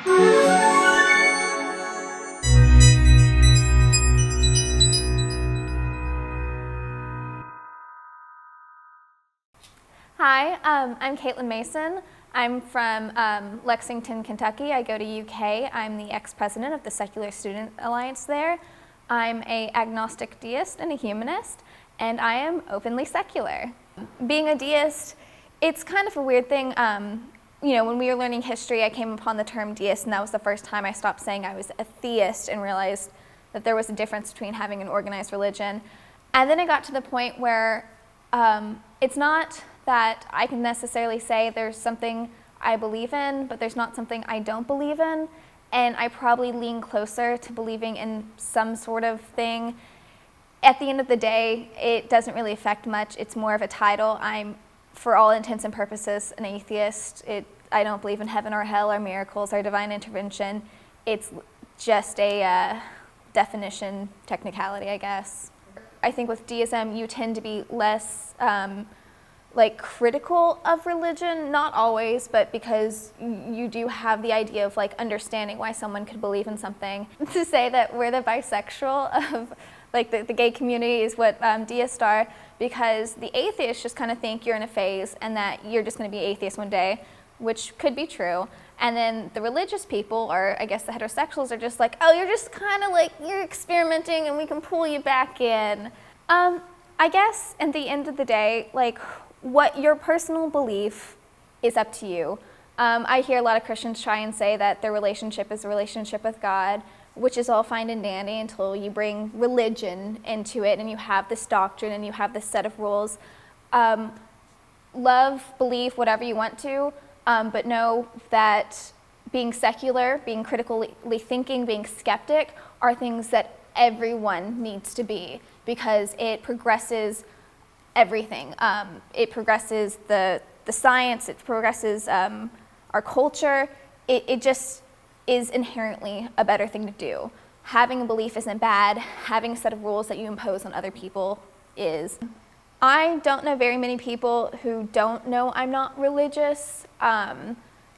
Hi, I'm Katelyn Mason. I'm from Lexington, Kentucky. I go to UK. I'm the ex-president of the Secular Student Alliance there. I'm an agnostic deist and a humanist, and I am openly secular. Being a deist, it's kind of a weird thing. When we were learning history, I came upon the term deist, and that was the first time I stopped saying I was a theist and realized that there was a difference between having an organized religion. And then it got to the point where it's not that I can necessarily say there's something I believe in, but there's not something I don't believe in, and I probably lean closer to believing in some sort of thing. At the end of the day, it doesn't really affect much. It's more of a title. I'm, for all intents and purposes, an atheist. I don't believe in heaven or hell or miracles or divine intervention. It's just a definition technicality, I guess. I think with deism, you tend to be less critical of religion, not always, but because you do have the idea of understanding why someone could believe in something. To say that we're the bisexual of the gay community is what deists are, because the atheists just kind of think you're in a phase and that you're just going to be atheist one day, which could be true. And then the religious people, or I guess the heterosexuals, are just like, oh, you're just kind of you're experimenting and we can pull you back in. I guess at the end of the day, what your personal belief is up to you. I hear a lot of Christians try and say that their relationship is a relationship with God, which is all fine and dandy until you bring religion into it and you have this doctrine and you have this set of rules. Love, believe whatever you want to, but know that being secular, being critically thinking, being skeptic are things that everyone needs to be, because it progresses everything. It progresses the science, it progresses our culture. It just is inherently a better thing to do. Having a belief isn't bad. Having a set of rules that you impose on other people is. I don't know very many people who don't know I'm not religious.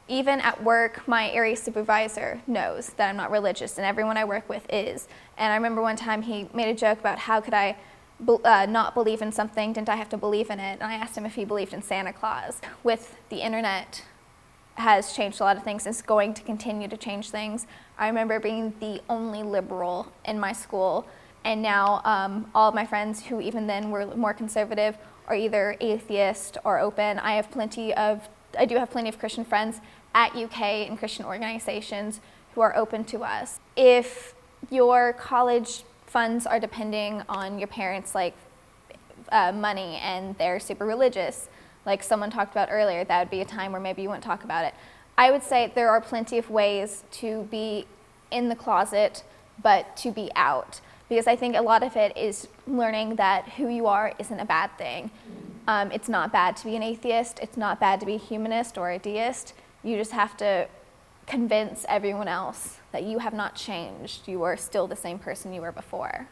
Even at work, my area supervisor knows that I'm not religious, and everyone I work with is. And I remember one time he made a joke about how could I not believe in something, didn't I have to believe in it? And I asked him if he believed in Santa Claus. With the internet has changed a lot of things, it's going to continue to change things. I remember being the only liberal in my school, and now all of my friends who even then were more conservative are either atheist or open. I do have plenty of Christian friends at UK and Christian organizations who are open to us. If your college funds are depending on your parents' money and they're super religious, like someone talked about earlier, that would be a time where maybe you wouldn't talk about it. I would say there are plenty of ways to be in the closet, but to be out, because I think a lot of it is learning that who you are isn't a bad thing. It's not bad to be an atheist, it's not bad to be a humanist or a deist. You just have to convince everyone else that you have not changed. You are still the same person you were before.